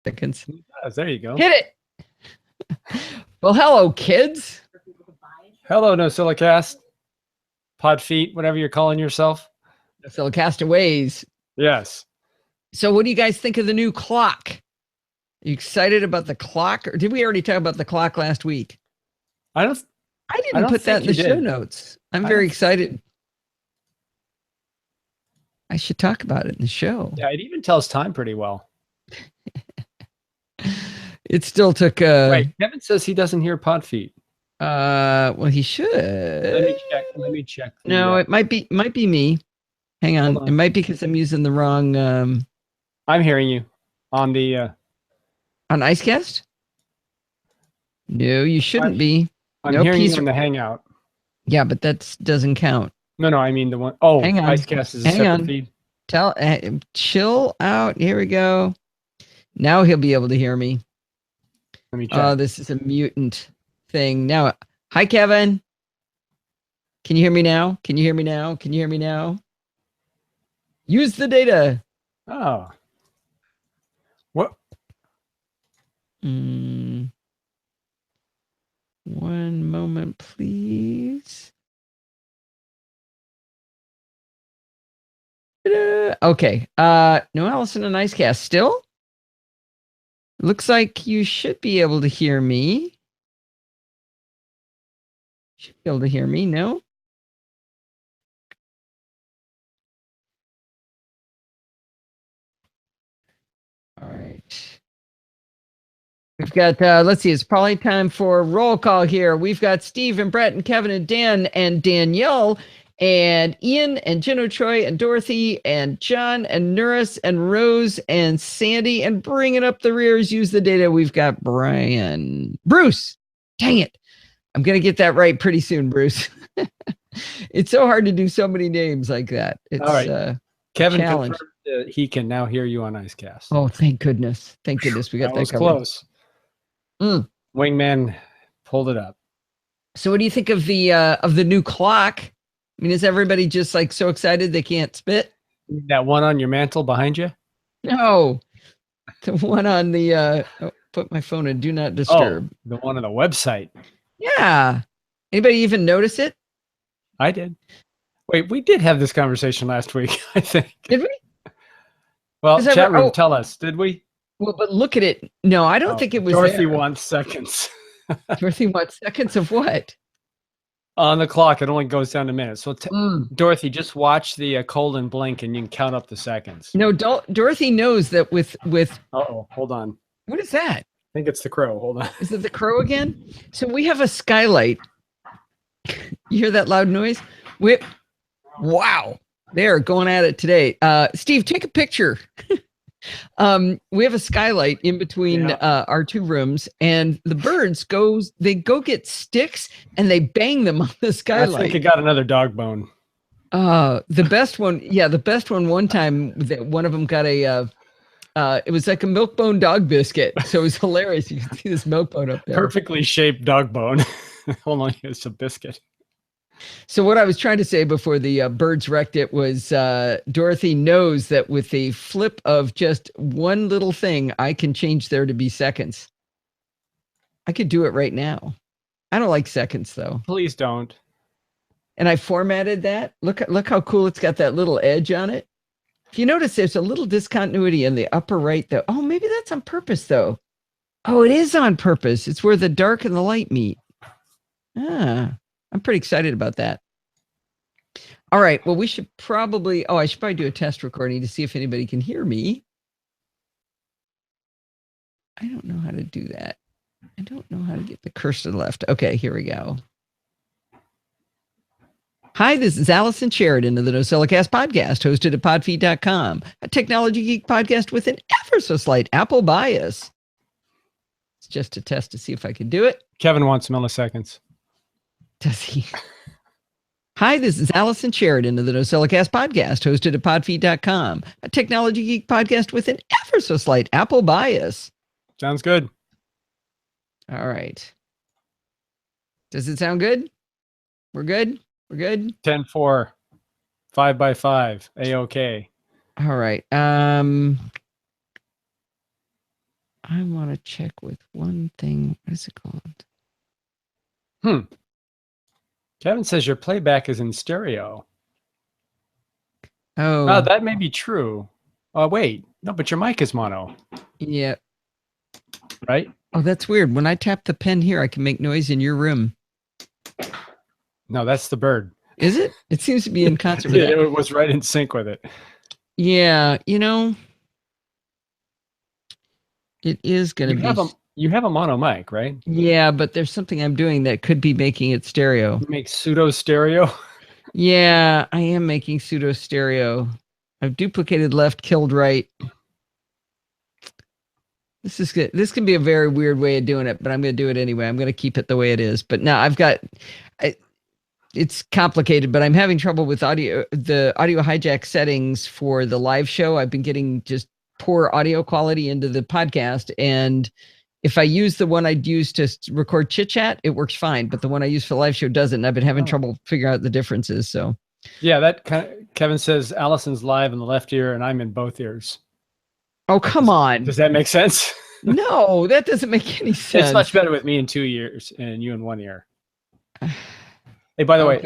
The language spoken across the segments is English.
seconds. There you go. Hit it. Well, hello, kids. Hello, NosillaCast. Pod feet, whatever you're calling yourself. NosillaCastaways. Yes. So what do you guys think of the new clock? Are you excited about the clock? Or did we already talk about the clock last week? I didn't put that in the show notes. I'm very excited. I should talk about it in the show. Yeah, it even tells time pretty well. It still took Wait, Kevin says he doesn't hear pod feet. Well, he should. Let me check. No, it might be me. Hang on. It might be because I'm using the wrong I'm hearing you on the on IceCast? No, you shouldn't be. I'm hearing you in the Hangout. Yeah, but that doesn't count. No, I mean the one. Oh, hang on. IceCast is a separate feed. Chill out. Here we go. Now he'll be able to hear me. Let me check. Oh, this is a mutant thing. Now, hi, Kevin. Can you hear me now? Can you hear me now? Can you hear me now? Use the data. Oh. What? One moment, please. Okay. No Allison and IceCast still? Looks like you should be able to hear me. Should be able to hear me, no? All right. We've got, let's see, it's probably time for roll call here. We've got Steve and Brett and Kevin and Dan and Danielle and Ian and Jenno Troy and Dorothy and John and Nuris and Rose and Sandy, and bringing up the rears, use the data. We've got Bruce. Dang it. I'm going to get that right pretty soon, Bruce. It's so hard to do so many names like that. It's all right. Kevin challenge. confirmed he can now hear you on IceCast. Oh, thank goodness. Thank goodness we got that covered. Close. Wingman pulled it up. So what do you think of the new clock? I mean, is everybody just like so excited they can't spit? That one on your mantle behind you? No. The one on the put my phone in do not disturb. Oh, the one on the website. Yeah. Anybody even notice it? I did. Wait, we did have this conversation last week, I think. Did we? Well, chat room, tell us, did we? Well, but look at it. No, I don't think it was Dorothy wants seconds. Dorothy wants seconds of what? On the clock, it only goes down to minutes. So, Dorothy, just watch the colon blink, and you can count up the seconds. No, Dorothy knows that with. Uh-oh, hold on. What is that? I think it's the crow. Hold on. Is it the crow again? So we have a skylight. You hear that loud noise? Wow, they're going at it today. Steve, take a picture. We have a skylight in between our two rooms, and the birds go get sticks and they bang them on the skylight. I think it got another dog bone. The best one one time, one of them got a it was like a milk bone dog biscuit. So it was hilarious. You can see this milk bone up there. Perfectly shaped dog bone. Only it's a biscuit. So what I was trying to say before the birds wrecked it was Dorothy knows that with a flip of just one little thing, I can change there to be seconds. I could do it right now. I don't like seconds though. Please don't. And I formatted that. Look how cool it's got that little edge on it. If you notice, there's a little discontinuity in the upper right though. Oh, maybe that's on purpose though. Oh, it is on purpose. It's where the dark and the light meet. I'm pretty excited about that. All right. Well, we should probably, I should probably do a test recording to see if anybody can hear me. I don't know how to do that. I don't know how to get the cursor left. Okay, here we go. Hi, this is Allison Sheridan of the NosillaCast podcast, hosted at podfeed.com, a technology geek podcast with an ever so slight Apple bias. It's just a test to see if I can do it. Kevin wants milliseconds. Does he? Hi, this is Allison Sheridan of the NosillaCast podcast, hosted at podfeed.com, a technology geek podcast with an ever so slight Apple bias. Sounds good. All right. Does it sound good? We're good? We're good? 10-4, 5x5, A-OK. All right. I want to check with one thing. What is it called? Kevin says your playback is in stereo. Oh, that may be true. Oh, wait. No, but your mic is mono. Yeah. Right? Oh, that's weird. When I tap the pen here, I can make noise in your room. No, that's the bird. Is it? It seems to be in concert with that. It was right in sync with it. Yeah, it is going to be. You have a mono mic, right? Yeah, but there's something I'm doing that could be making it stereo. You make pseudo stereo? Yeah, I am making pseudo stereo. I've duplicated left, killed right. This is good. This can be a very weird way of doing it, but I'm going to do it anyway. I'm going to keep it the way it is. But now it's complicated, but I'm having trouble with the audio hijack settings for the live show. I've been getting just poor audio quality into the podcast. And if I use the one I'd use to record chit chat, it works fine. But the one I use for the live show doesn't. And I've been having trouble figuring out the differences. So yeah, Kevin says Allison's live in the left ear and I'm in both ears. Oh, come on. Does that make sense? No, that doesn't make any sense. It's much better with me in 2 ears and you in 1 ear. Hey, by the way,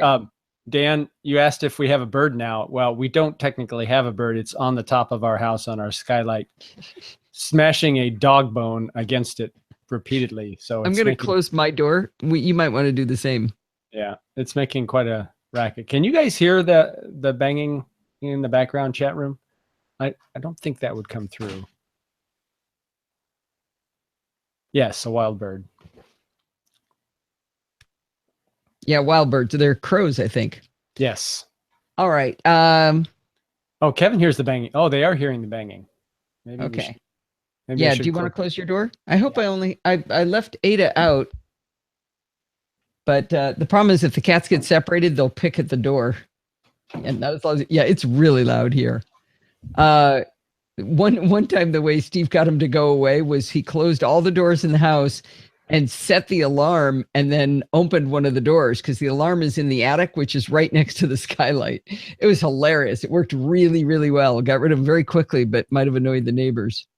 Dan, you asked if we have a bird now. Well, we don't technically have a bird. It's on the top of our house on our skylight, smashing a dog bone against it repeatedly. So I'm going to close my door. You might want to do the same. Yeah, it's making quite a racket. Can you guys hear the banging in the background chat room? I don't think that would come through. Yes, a wild bird. Yeah, wild birds. They're crows, I think. Yes. All right. Oh, Kevin hears the banging. Oh, they are hearing the banging. Maybe okay. Do you want to close your door? I hope I left Ada out. But the problem is if the cats get separated, they'll pick at the door. And that was, it's really loud here. One time the way Steve got him to go away was he closed all the doors in the house and set the alarm and then opened one of the doors because the alarm is in the attic, which is right next to the skylight. It was hilarious. It worked really, really well. Got rid of him very quickly, but might have annoyed the neighbors.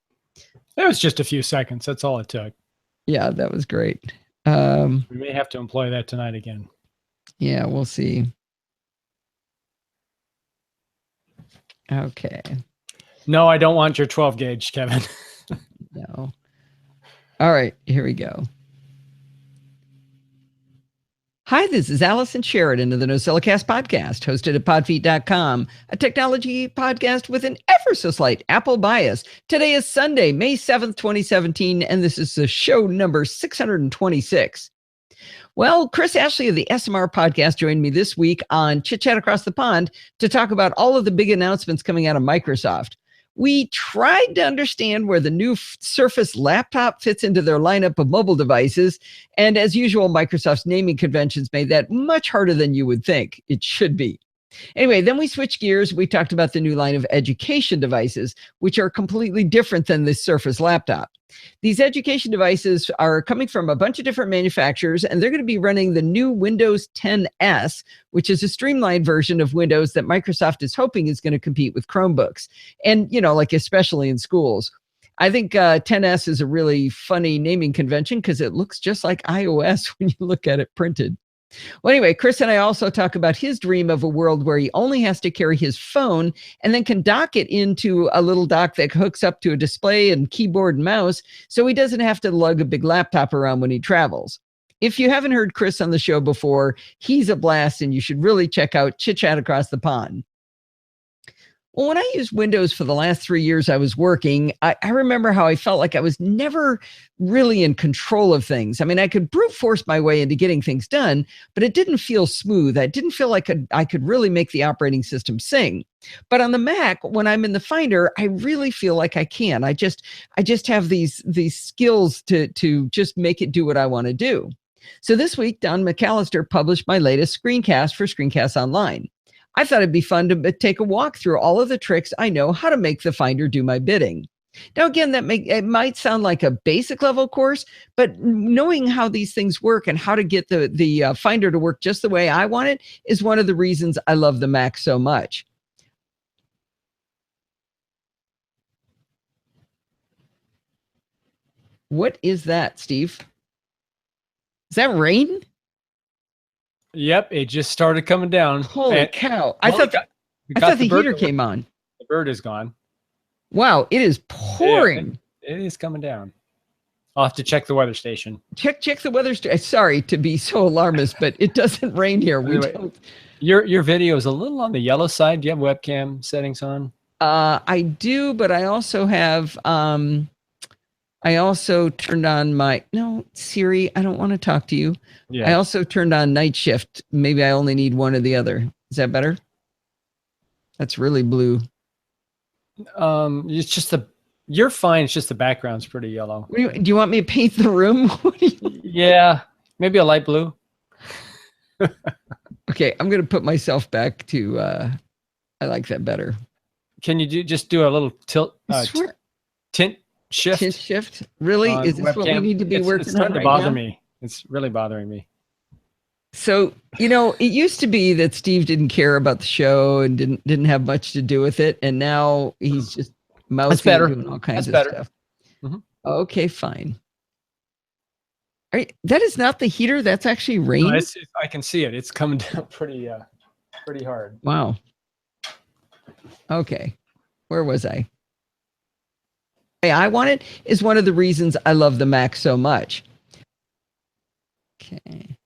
It was just a few seconds. That's all it took. Yeah, that was great. We may have to employ that tonight again. Yeah, we'll see. Okay. No, I don't want your 12 gauge, Kevin. No. All right, here we go. Hi, this is Allison Sheridan of the NosillaCast podcast, hosted at podfeet.com, a technology podcast with an ever so slight Apple bias. Today is Sunday, May 7th, 2017, and this is the show number 626. Well, Chris Ashley of the SMR podcast joined me this week on Chit Chat Across the Pond to talk about all of the big announcements coming out of Microsoft. We tried to understand where the new Surface laptop fits into their lineup of mobile devices. And as usual, Microsoft's naming conventions made that much harder than you would think it should be. Anyway, then we switched gears. We talked about the new line of education devices, which are completely different than the Surface laptop. These education devices are coming from a bunch of different manufacturers, and they're going to be running the new Windows 10S, which is a streamlined version of Windows that Microsoft is hoping is going to compete with Chromebooks. And, especially in schools. I think 10S is a really funny naming convention because it looks just like iOS when you look at it printed. Well, anyway, Chris and I also talk about his dream of a world where he only has to carry his phone and then can dock it into a little dock that hooks up to a display and keyboard and mouse, so he doesn't have to lug a big laptop around when he travels. If you haven't heard Chris on the show before, he's a blast, and you should really check out Chit Chat Across the Pond. Well, when I used Windows for the last 3 years I was working, I remember how I felt like I was never really in control of things. I mean, I could brute force my way into getting things done, but it didn't feel smooth. I didn't feel like I could really make the operating system sing. But on the Mac, when I'm in the Finder, I really feel like I can. I just have these skills to just make it do what I want to do. So this week, Don McAllister published my latest screencast for Screencasts Online. I thought it'd be fun to take a walk through all of the tricks I know how to make the Finder do my bidding. Now, again, it might sound like a basic level course, but knowing how these things work and how to get the Finder to work just the way I want it is one of the reasons I love the Mac so much. What is that, Steve? Is that rain? Yep, it just started coming down. Holy cow. I thought the heater came on. The bird is gone. Wow, it is pouring. Yeah, it is coming down. I'll have to check the weather station. Check the weather station. Sorry to be so alarmist, but it doesn't rain here. Your video is a little on the yellow side. Do you have webcam settings on? I do, but I also have I also turned on Siri, I don't want to talk to you. Yeah. I also turned on night shift. Maybe I only need one or the other. Is that better? That's really blue. It's just you're fine. It's just the background's pretty yellow. Do you want me to paint the room? Yeah, maybe a light blue. Okay, I'm going to put myself back to, I like that better. Can you just do a little tilt, tint shift? Tint shift? Really? Is this webcam? What we need to be working on right bother now? Me. It's really bothering me. So, it used to be that Steve didn't care about the show and didn't have much to do with it. And now he's just mousy and doing all kinds of stuff. Mm-hmm. Okay, fine. That is not the heater. That's actually rain. No, I can see it. It's coming down pretty hard. Wow. Okay. Where was I? I want it is one of the reasons I love the Mac so much. Okay.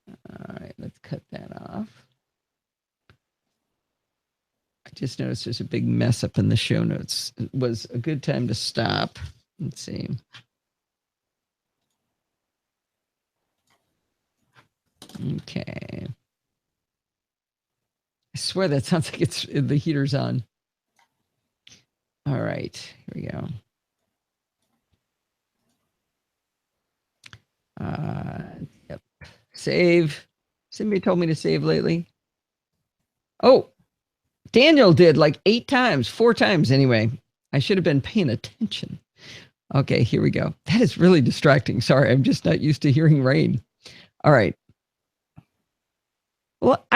All right, let's cut that off. I just noticed there's a big mess up in the show notes. It was a good time to stop. Let's see. Okay. I swear that sounds like the heater's on. All right, here we go. Yep. Save. Somebody told me to save lately. Oh, Daniel did like 4 times anyway. I should have been paying attention. Okay, here we go. That is really distracting. Sorry, I'm just not used to hearing rain. All right. Well,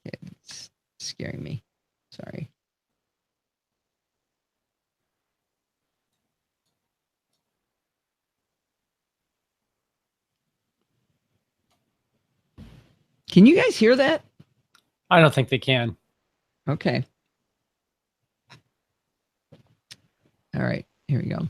it's scaring me. Sorry. Can you guys hear that? I don't think they can. Okay. All right, here we go.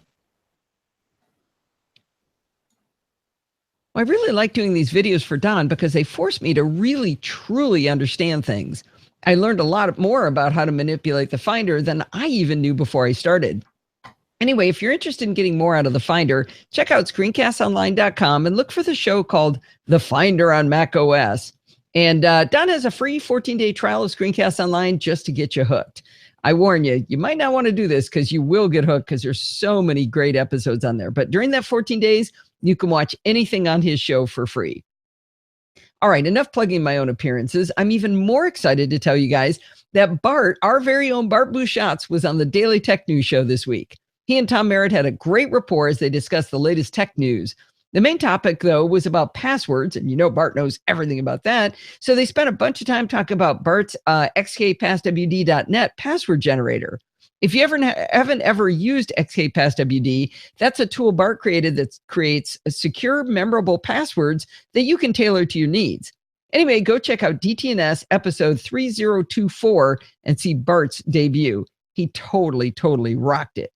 I really like doing these videos for Don because they force me to really, truly understand things. I learned a lot more about how to manipulate the Finder than I even knew before I started. Anyway, if you're interested in getting more out of the Finder, check out screencastonline.com and look for the show called The Finder on Mac OS. And Don has a free 14-day trial of Screencast Online just to get you hooked. I warn you, you might not want to do this because you will get hooked because there's so many great episodes on there. But during that 14 days, you can watch anything on his show for free. All right, enough plugging my own appearances. I'm even more excited to tell you guys that Bart, our very own Bart Busschots, was on the Daily Tech News Show this week. He and Tom Merritt had a great rapport as they discussed the latest tech news. The main topic, though, was about passwords, and Bart knows everything about that. So they spent a bunch of time talking about Bart's xkpasswd.net password generator. If you haven't ever used xkpasswd, that's a tool Bart created that creates secure, memorable passwords that you can tailor to your needs. Anyway, go check out DTNS episode 3024 and see Bart's debut. He totally rocked it.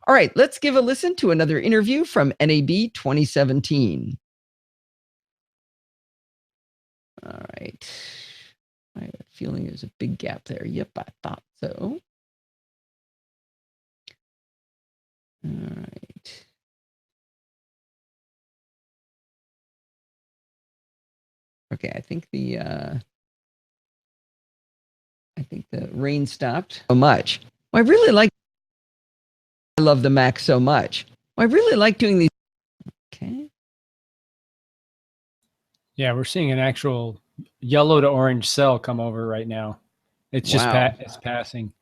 All right, let's give a listen to another interview from NAB 2017. All right. I have a feeling there's a big gap there. Yep, I thought so. All right. Okay, I think the rain stopped so much. I love the Mac so much. I really like doing these. Okay. Yeah, we're seeing an actual yellow to orange cell come over right now. It's just it's passing.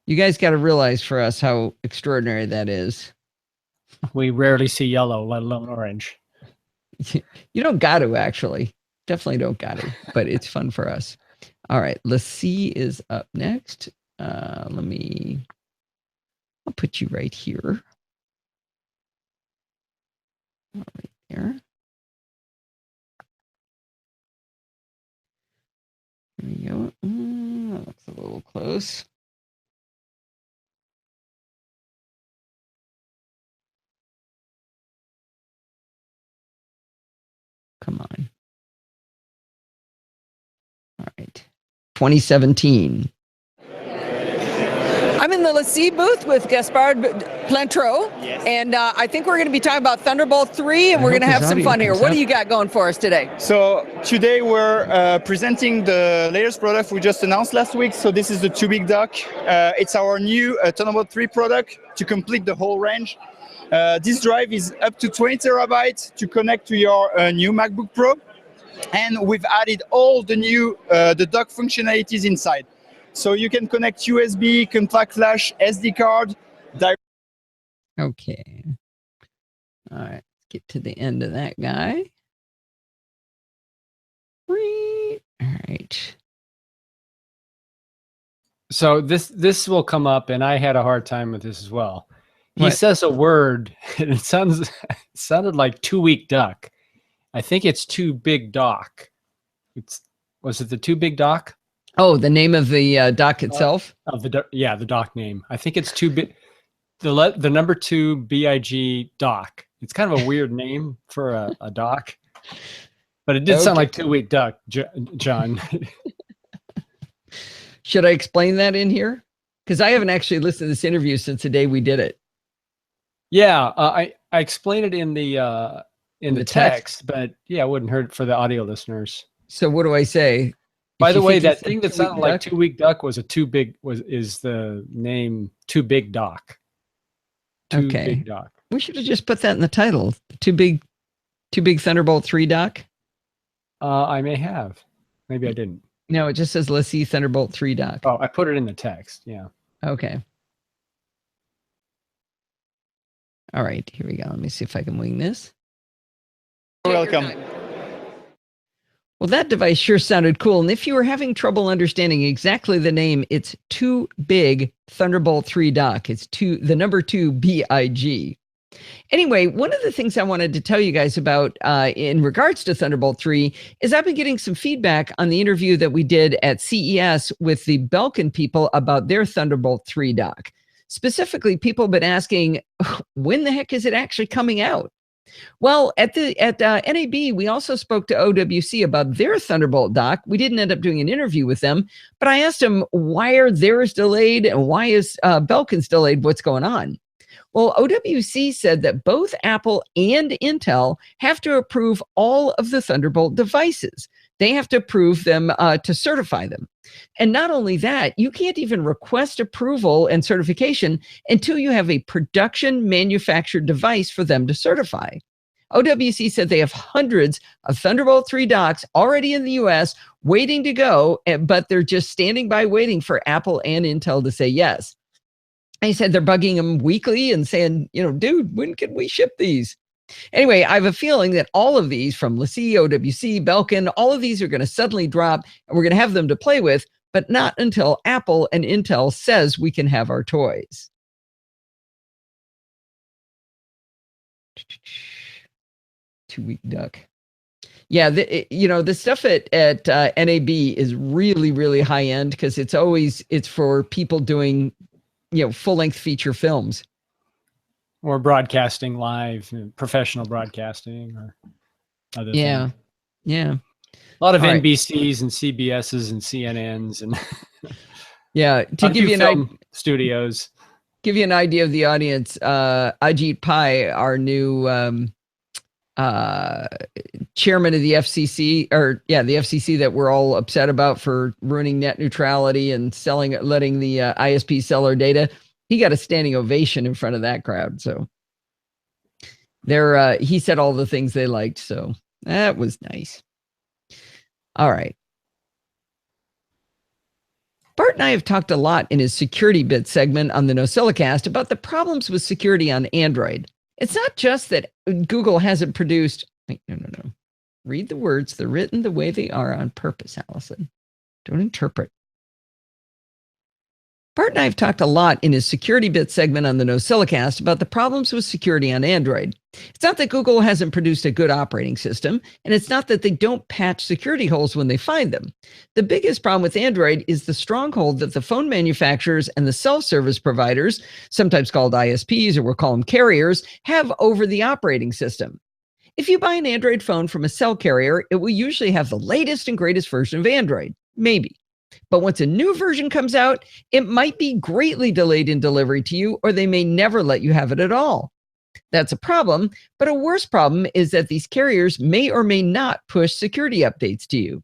You guys got to realize for us how extraordinary that is. We rarely see yellow, let alone orange. You don't got to, actually. Definitely don't got to, but it's fun for us. All right, Lassie is up next. Let me I'll put you right here. Right there. There we go. That looks a little close. Come on. All right. 2017. I'm in the LaCie booth with Gaspard Plantreau, and I think we're going to be talking about Thunderbolt 3, and we're going to have some fun here. What do you got going for us today? So today we're presenting the latest product we just announced last week. So this is the Too Big Dock. It's our new Thunderbolt 3 product to complete the whole range. This drive is up to 20 terabytes to connect to your new MacBook Pro. And we've added all the new the dock functionalities inside. So you can connect USB, contact flash, SD card. Okay. All right. Let's get to the end of that guy. All right. So this will come up, and I had a hard time with this as well. He What? says a word, and it sounded like 2 week duck. I think it's Too Big Dock. Was it the Too Big Dock? Oh, the name of the dock itself? Of the dock name. I think it's Too Big. The number 2 BIG dock. It's kind of a weird name for a dock, but it did sound like 2 week duck, John. Should I explain that in here? Because I haven't actually listened to this interview since the day we did it. Yeah, I explained it in the text, but yeah, it wouldn't hurt for the audio listeners. So what do I say? By the way, that thing that sounded like 2 week duck is the name Too Big Dock. Too Big Dock. We should have just put that in the title. Too big Thunderbolt 3 dock. I may have. Maybe I didn't. No, it just says LaCie Thunderbolt 3 dock. Oh, I put it in the text. Yeah. Okay. All right, here we go. Let me see if I can wing this. You're welcome. Well, that device sure sounded cool. And if you were having trouble understanding exactly the name, it's Too Big Thunderbolt 3 dock. It's the number 2 BIG. Anyway, one of the things I wanted to tell you guys about in regards to Thunderbolt 3 is I've been getting some feedback on the interview that we did at CES with the Belkin people about their Thunderbolt 3 dock. Specifically, people have been asking, when the heck is it actually coming out? Well, at NAB, we also spoke to OWC about their Thunderbolt dock. We didn't end up doing an interview with them, but I asked them, why are theirs delayed and why is Belkin's delayed? What's going on? Well, OWC said that both Apple and Intel have to approve all of the Thunderbolt devices. They have to approve them to certify them. And not only that, you can't even request approval and certification until you have a production manufactured device for them to certify. OWC said they have hundreds of Thunderbolt 3 docks already in the US waiting to go, but they're just standing by waiting for Apple and Intel to say yes. He said they're bugging them weekly and saying, dude, when can we ship these? Anyway, I have a feeling that all of these from LaCie, OWC, Belkin, all of these are going to suddenly drop and we're going to have them to play with, but not until Apple and Intel says we can have our toys. Two-week duck. Yeah, the stuff at NAB is really, really high end because it's for people doing, full-length feature films. Or broadcasting live, professional broadcasting or other things. Yeah. A lot of NBCs and CBSs and CNNs and yeah, to give you an idea, studios. Give you an idea of the audience, Ajit Pai, our new chairman of the FCC, the FCC that we're all upset about for ruining net neutrality and letting the ISP sell our data. He got a standing ovation in front of that crowd. So he said all the things they liked. So that was nice. All right. Bart and I have talked a lot in his security bit segment on the NosillaCast about the problems with security on Android. It's not just that Google hasn't produced. Wait, no. Read the words. They're written the way they are on purpose, Allison. Don't interpret. Bart and I have talked a lot in his Security Bits segment on the NosillaCast about the problems with security on Android. It's not that Google hasn't produced a good operating system, and it's not that they don't patch security holes when they find them. The biggest problem with Android is the stronghold that the phone manufacturers and the cell service providers, sometimes called ISPs or we'll call them carriers, have over the operating system. If you buy an Android phone from a cell carrier, it will usually have the latest and greatest version of Android, maybe. But once a new version comes out, it might be greatly delayed in delivery to you, or they may never let you have it at all. That's a problem, but a worse problem is that these carriers may or may not push security updates to you.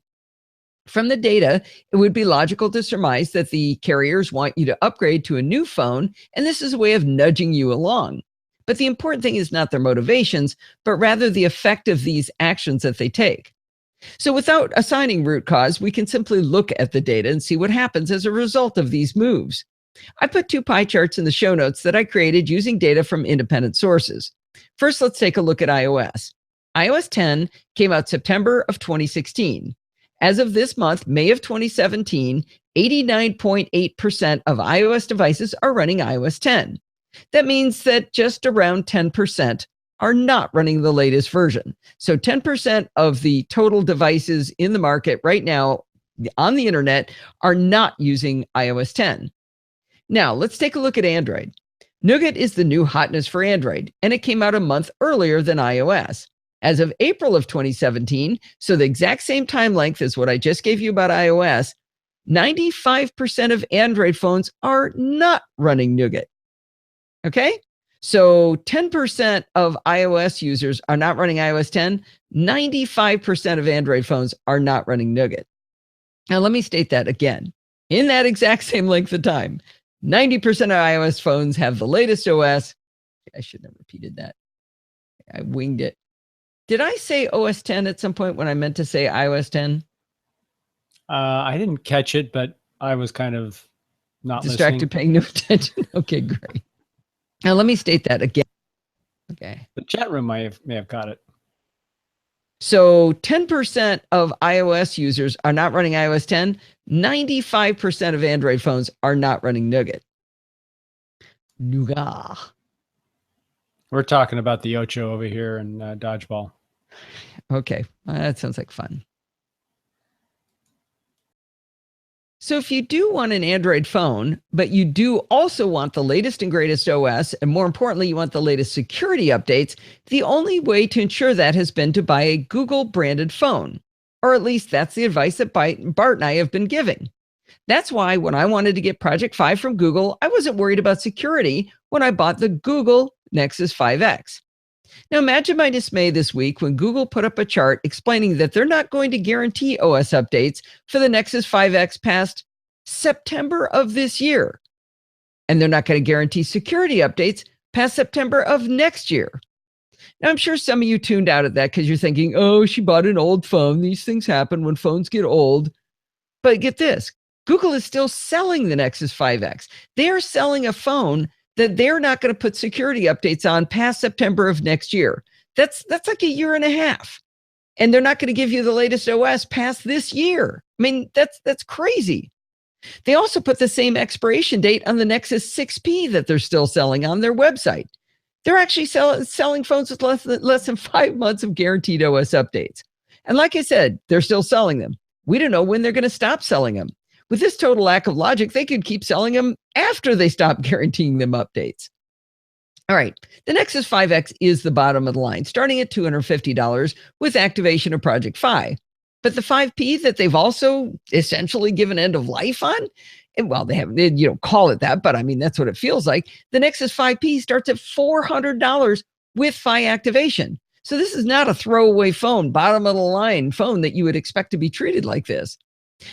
From the data, it would be logical to surmise that the carriers want you to upgrade to a new phone, and this is a way of nudging you along. But the important thing is not their motivations, but rather the effect of these actions that they take. So without assigning root cause, we can simply look at the data and see what happens as a result of these moves. I put 2 pie charts in the show notes that I created using data from independent sources. First, let's take a look at iOS. iOS 10 came out September of 2016. As of this month, May of 2017, 89.8% of iOS devices are running iOS 10. That means that just around 10% are not running the latest version. So 10% of the total devices in the market right now on the internet are not using iOS 10. Now, let's take a look at Android. Nougat is the new hotness for Android, and it came out a month earlier than iOS. As of April of 2017, so the exact same time length as what I just gave you about iOS, 95% of Android phones are not running Nougat. Okay? So 10% of iOS users are not running iOS 10. 95% of Android phones are not running Nougat. Now, let me state that again. In that exact same length of time, 90% of iOS phones have the latest OS. I shouldn't have repeated that. I winged it. Did I say OS 10 at some point when I meant to say iOS 10? I didn't catch it, but I was kind of not distracted, listening. paying no attention. Okay, great. Now let me state that again. Okay. The chat room may have got it. So 10% of iOS users are not running iOS 10. 95% of Android phones are not running Nougat. Nougat. We're talking about the Ocho over here and Dodgeball. Okay, that sounds like fun. So if you do want an Android phone, but you do also want the latest and greatest OS, and more importantly, you want the latest security updates, the only way to ensure that has been to buy a Google branded phone. Or at least that's the advice that Bart and I have been giving. That's why when I wanted to get Project 5 from Google, I wasn't worried about security when I bought the Google Nexus 5X. Now imagine my dismay this week when Google put up a chart explaining that they're not going to guarantee OS updates for the Nexus 5X past September of this year. And they're not going to guarantee security updates past September of next year. Now, I'm sure some of you tuned out at that because you're thinking, oh, she bought an old phone. These things happen when phones get old. But get this, Google is still selling the Nexus 5X. They are selling a phone that they're not going to put security updates on past September of next year. That's like a year and a half. And they're not going to give you the latest OS past this year. I mean, that's crazy. They also put the same expiration date on the Nexus 6P that they're still selling on their website. They're actually selling phones with less than 5 months of guaranteed OS updates. And like I said, they're still selling them. We don't know when they're going to stop selling them. With this total lack of logic, they could keep selling them after they stop guaranteeing them updates. All right, the Nexus 5X is the bottom of the line, starting at $250 with activation of Project Fi. But the 5P that they've also essentially given end of life on, and well, they don't call it that, but I mean, that's what it feels like. The Nexus 5P starts at $400 with Fi activation. So this is not a throwaway phone, bottom of the line phone that you would expect to be treated like this.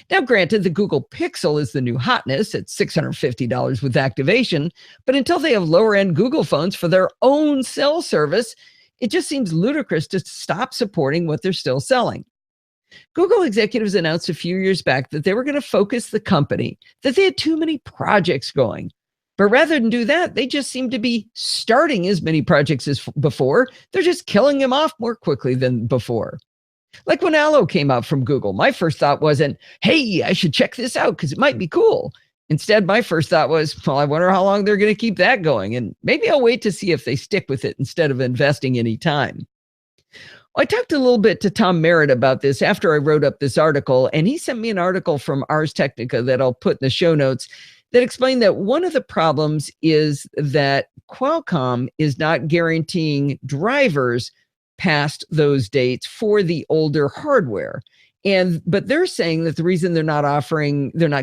Now, granted, the Google Pixel is the new hotness at $650 with activation, but until they have lower-end Google phones for their own cell service, it just seems ludicrous to stop supporting what they're still selling. Google executives announced a few years back that they were going to focus the company, that they had too many projects going. But rather than do that, they just seem to be starting as many projects as before. They're just killing them off more quickly than before. Like when Allo came out from Google, my first thought wasn't, hey, I should check this out because it might be cool. Instead, my first thought was, well, I wonder how long they're going to keep that going. And maybe I'll wait to see if they stick with it instead of investing any time. I talked a little bit to Tom Merritt about this after I wrote up this article, and he sent me an article from Ars Technica that I'll put in the show notes that explained that one of the problems is that Qualcomm is not guaranteeing drivers past those dates for the older hardware. But they're saying that the reason they're not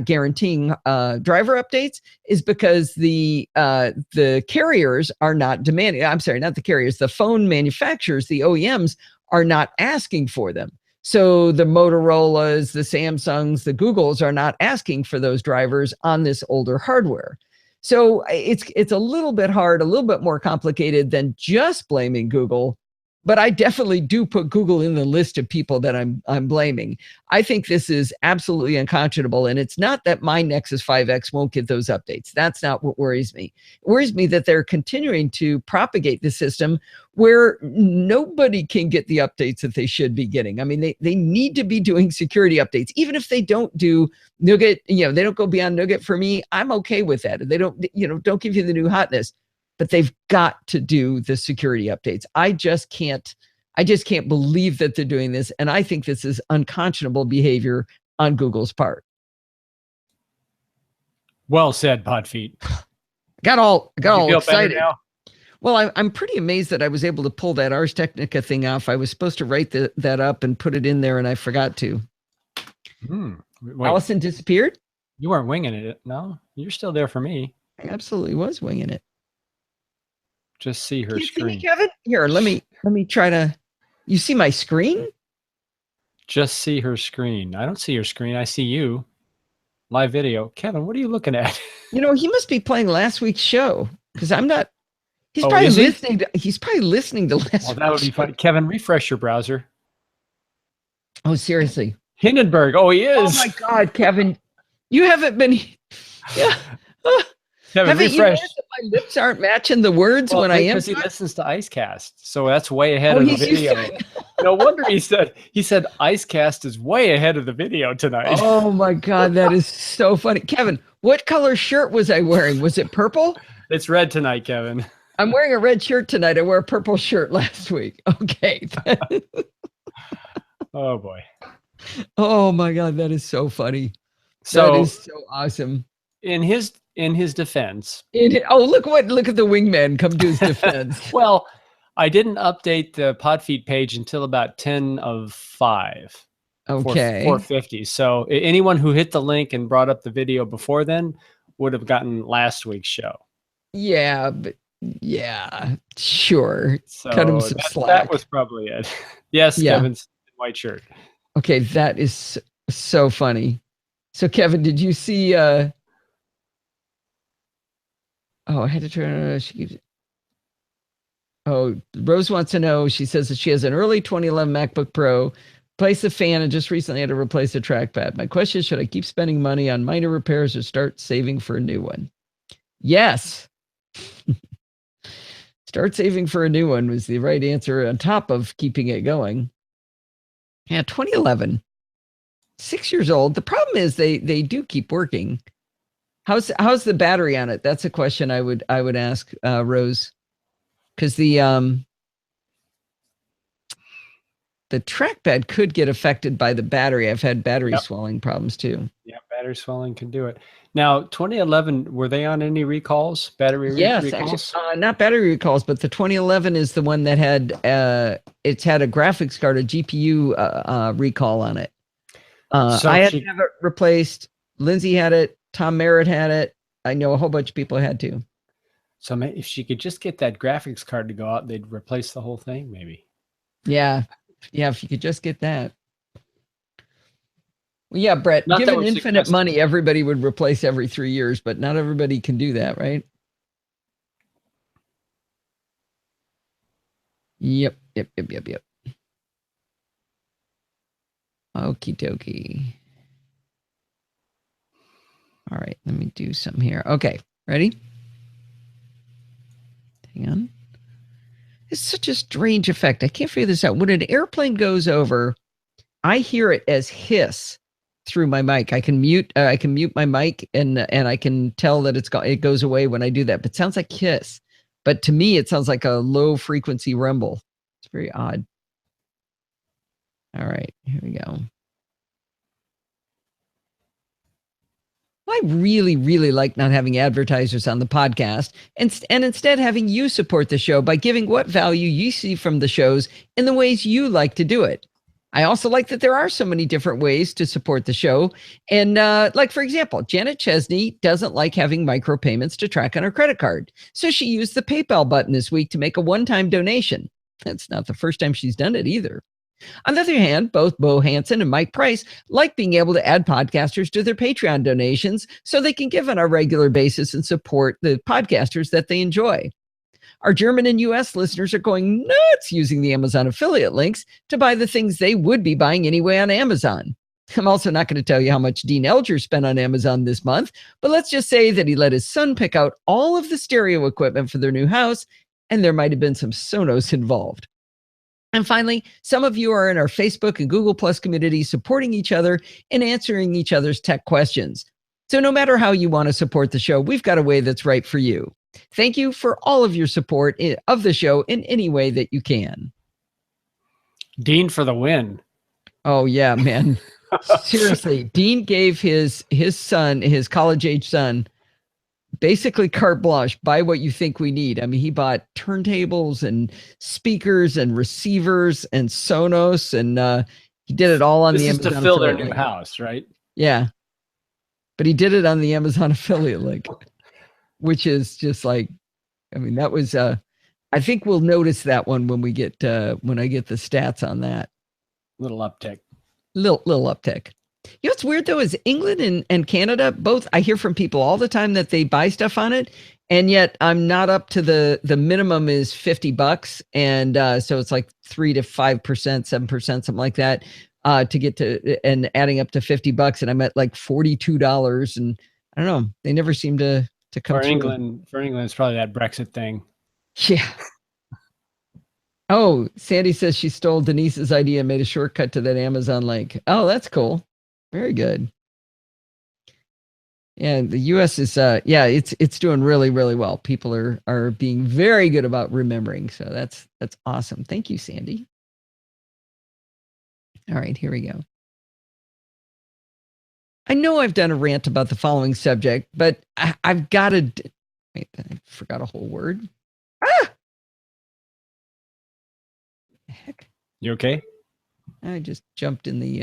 guaranteeing driver updates is because the carriers are not demanding. I'm sorry, not the carriers, the phone manufacturers, the OEMs are not asking for them. So the Motorola's, the Samsungs, the Googles are not asking for those drivers on this older hardware. So it's a little bit hard, a little bit more complicated than just blaming Google. But I definitely do put Google in the list of people that I'm blaming. I think this is absolutely unconscionable. And it's not that my Nexus 5X won't get those updates. That's not what worries me. It worries me that they're continuing to propagate the system where nobody can get the updates that they should be getting. I mean, they need to be doing security updates. Even if they don't do Nougat, they don't go beyond Nougat for me, I'm okay with that. They don't give you the new hotness. But they've got to do the security updates. I just can't believe that they're doing this. And I think this is unconscionable behavior on Google's part. Well said, Podfeet. Got all excited. Now? Well, I'm pretty amazed that I was able to pull that Ars Technica thing off. I was supposed to write that up and put it in there, and I forgot to. Allison disappeared? You weren't winging it. No, you're still there for me. I absolutely was winging it. Just see her Can you screen. see me, Kevin? Here, let me try to. You see my screen? Just see her screen. I don't see your screen. I see you. Live video. Kevin, what are you looking at? He must be playing last week's show because I'm not. He's probably listening. He's probably listening to last. Oh, that would be funny. Kevin, refresh your browser. Oh, seriously. Hindenburg. Oh, he is. Oh my God, Kevin, you haven't been. Yeah. Kevin, haven't refresh. you noticed that my lips aren't matching the words when I am? Because he listens to IceCast, so that's way ahead of the video. No wonder he said IceCast is way ahead of the video tonight. Oh my God, that is so funny. Kevin, what color shirt was I wearing? Was it purple? It's red tonight, Kevin. I'm wearing a red shirt tonight. I wore a purple shirt last week. Okay. Oh boy. Oh my God, that is so funny. So that is so awesome. In his defense. Look at the wingman come to his defense. Well, I didn't update the Podfeet page until about 10 of 5. Okay. 450. So anyone who hit the link and brought up the video before then would have gotten last week's show. Yeah, sure. So cut him some slack. That was probably it. Yes, yeah. Kevin's white shirt. Okay, that is so funny. So Kevin, did you see I had to turn. Rose wants to know. She says that she has an early 2011 MacBook Pro, replaced the fan, and just recently had to replace the trackpad. My question is, should I keep spending money on minor repairs or start saving for a new one? Yes. Start saving for a new one was the right answer on top of keeping it going. Yeah, 2011. 6 years old. The problem is they do keep working. How's the battery on it? That's a question I would ask Rose, because the trackpad could get affected by the battery. I've had battery swelling problems too. Yeah, battery swelling can do it. Now, 2011, were they on any recalls? Yes, recalls? actually, not battery recalls, but the 2011 is the one that had it's had a graphics card, a GPU recall on it. So I had to have it replaced. Lindsay had it. Tom Merritt had it. I know a whole bunch of people had to. So if she could just get that graphics card to go out, they'd replace the whole thing, maybe. Yeah. If you could just get that. Well, yeah, Brett, given infinite money, everybody would replace every 3 years, but not everybody can do that, right? Yep. Okie dokie. All right, let me do something here. Okay, ready? Hang on. It's such a strange effect. I can't figure this out. When an airplane goes over, I hear it as hiss. through my mic. I can mute my mic and I can tell that it goes away when I do that. But it sounds like hiss. But to me, it sounds like a low frequency rumble. It's very odd. All right, here we go. I really, really like not having advertisers on the podcast and instead having you support the show by giving what value you see from the shows in the ways you like to do it. I also like that there are so many different ways to support the show. And like, for example, Janet Chesney doesn't like having micropayments to track on her credit card. So she used the PayPal button this week to make a one-time donation. That's not the first time she's done it either. On the other hand, both Bo Hansen and Mike Price like being able to add podcasters to their Patreon donations so they can give on a regular basis and support the podcasters that they enjoy. Our German and US listeners are going nuts using the Amazon affiliate links to buy the things they would be buying anyway on Amazon. I'm also not going to tell you how much Dean Elger spent on Amazon this month, but let's just say that he let his son pick out all of the stereo equipment for their new house, and there might have been some Sonos involved. And finally, some of you are in our Facebook and Google Plus community supporting each other and answering each other's tech questions. So no matter how you want to support the show, we've got a way that's right for you. Thank you for all of your support of the show in any way that you can. Dean for the win. Oh, yeah, man. Seriously, Dean gave his son, his college-age son, basically carte blanche, buy what you think we need. I mean, he bought turntables and speakers and receivers and Sonos, and he did it all on the Amazon. This is to fill their new house, right? Yeah. But he did it on the Amazon affiliate link, which is just like, I mean, that was, I think we'll notice that one when we get, when I get the stats on that. Little uptick. Little uptick. You know what's weird though is England and Canada, both, I hear from people all the time that they buy stuff on it, and yet I'm not up to the minimum is $50, and so it's like 3 to 5%, 7%, something like that, to get to, and adding up to $50, and I'm at like $42, and I don't know, they never seem to come for England. For England, it's probably that Brexit thing. Yeah. Oh, Sandy says she stole Denise's idea and made a shortcut to that Amazon link. Oh, that's cool. Very good. Yeah, the US is yeah, it's doing really, really well. People are being very good about remembering. So that's awesome. Thank you, Sandy. All right, here we go. I know I've done a rant about the following subject, but I've got to wait, I forgot a whole word. Ah! The heck? You okay? I just jumped in the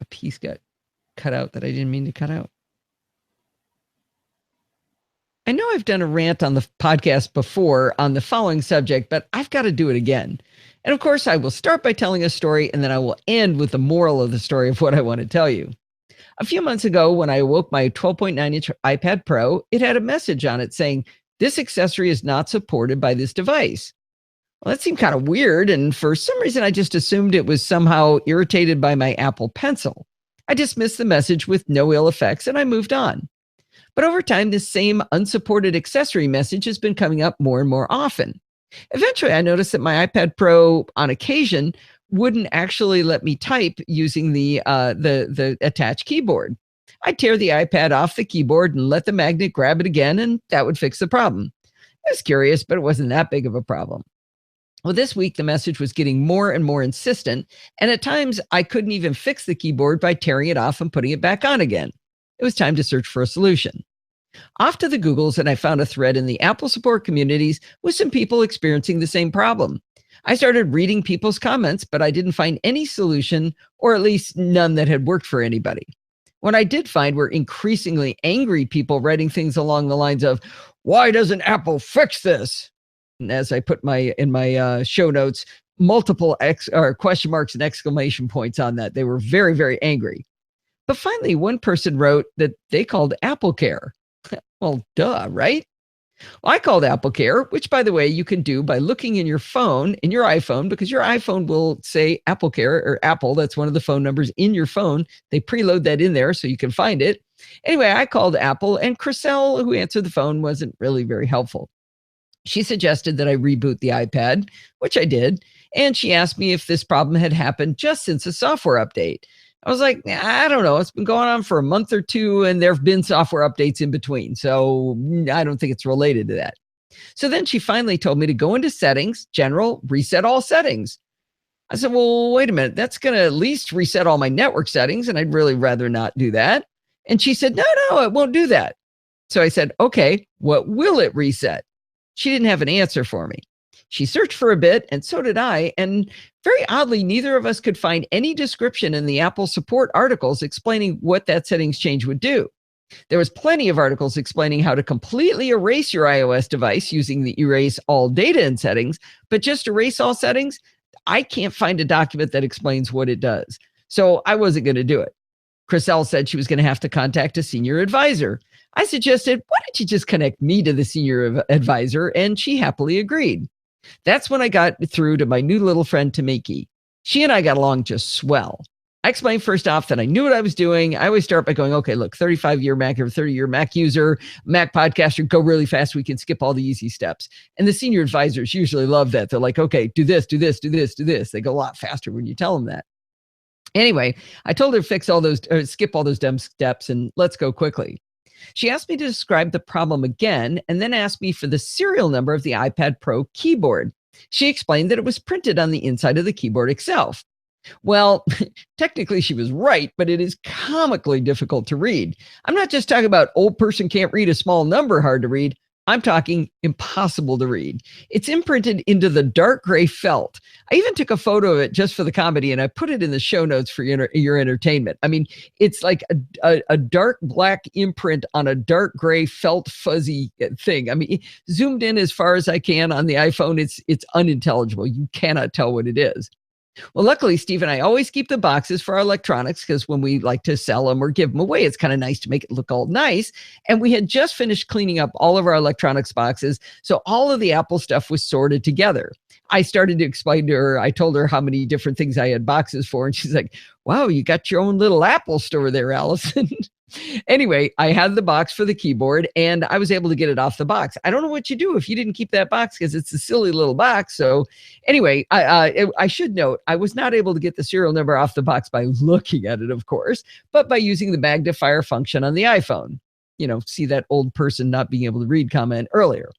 a piece got cut out that I didn't mean to cut out. I know I've done a rant on the podcast before on the following subject, but I've got to do it again. And of course, I will start by telling a story, and then I will end with the moral of the story of what I want to tell you. A few months ago, when I awoke my 12.9-inch iPad Pro, it had a message on it saying, "This accessory is not supported by this device." Well, that seemed kind of weird, and for some reason, I just assumed it was somehow irritated by my Apple Pencil. I dismissed the message with no ill effects, and I moved on. But over time, this same unsupported accessory message has been coming up more and more often. Eventually, I noticed that my iPad Pro, on occasion, wouldn't actually let me type using the attached keyboard. I'd tear the iPad off the keyboard and let the magnet grab it again, and that would fix the problem. I was curious, but it wasn't that big of a problem. Well, this week, the message was getting more and more insistent, and at times, I couldn't even fix the keyboard by tearing it off and putting it back on again. It was time to search for a solution. Off to the Googles, and I found a thread in the Apple support communities with some people experiencing the same problem. I started reading people's comments, but I didn't find any solution, or at least none that had worked for anybody. What I did find were increasingly angry people writing things along the lines of, "Why doesn't Apple fix this?" And as I put in my show notes, multiple question marks and exclamation points on that. They were very, very angry. But finally, one person wrote that they called Apple Care. Well, duh, right? Well, I called Apple Care, which, by the way, you can do by looking in your phone, in your iPhone, because your iPhone will say Apple Care or Apple. That's one of the phone numbers in your phone. They preload that in there so you can find it. Anyway, I called Apple, and Chriselle, who answered the phone, wasn't really very helpful. She suggested that I reboot the iPad, which I did, and she asked me if this problem had happened just since a software update. I was like, I don't know. It's been going on for a month or two, and there have been software updates in between. So I don't think it's related to that. So then she finally told me to go into settings, general, reset all settings. I said, well, wait a minute. That's going to at least reset all my network settings, and I'd really rather not do that. And she said, no, it won't do that. So I said, okay, what will it reset? She didn't have an answer for me. She searched for a bit, and so did I. And very oddly, neither of us could find any description in the Apple support articles explaining what that settings change would do. There was plenty of articles explaining how to completely erase your iOS device using the erase all data in settings, but just erase all settings, I can't find a document that explains what it does. So I wasn't going to do it. Chriselle said she was going to have to contact a senior advisor. I suggested, why don't you just connect me to the senior advisor? And she happily agreed. That's when I got through to my new little friend, Tamiki. She and I got along just swell. I explained first off that I knew what I was doing. I always start by going, okay, look, 35-year Mac or 30-year Mac user, Mac podcaster, go really fast. We can skip all the easy steps. And the senior advisors usually love that. They're like, okay, do this, do this, do this, do this. They go a lot faster when you tell them that. Anyway, I told her to fix all those, skip all those dumb steps and let's go quickly. She asked me to describe the problem again and then asked me for the serial number of the iPad Pro keyboard. She explained that it was printed on the inside of the keyboard itself. Well, technically she was right, but it is comically difficult to read. I'm not just talking about old person can't read a small number hard to read. I'm talking impossible to read. It's imprinted into the dark gray felt. I even took a photo of it just for the comedy, and I put it in the show notes for your entertainment. I mean, it's like a dark black imprint on a dark gray felt fuzzy thing. I mean, zoomed in as far as I can on the iPhone, it's unintelligible. You cannot tell what it is. Well, luckily, Steve and I always keep the boxes for our electronics because when we like to sell them or give them away, it's kind of nice to make it look all nice. And we had just finished cleaning up all of our electronics boxes. So all of the Apple stuff was sorted together. I started to explain to her, I told her how many different things I had boxes for. And she's like, wow, you got your own little Apple store there, Allison. Anyway, I had the box for the keyboard and I was able to get it off the box. I don't know what you do if you didn't keep that box because it's a silly little box. So anyway, I should note, I was not able to get the serial number off the box by looking at it, of course, but by using the magnifier function on the iPhone. You know, see that old person not being able to read comment earlier.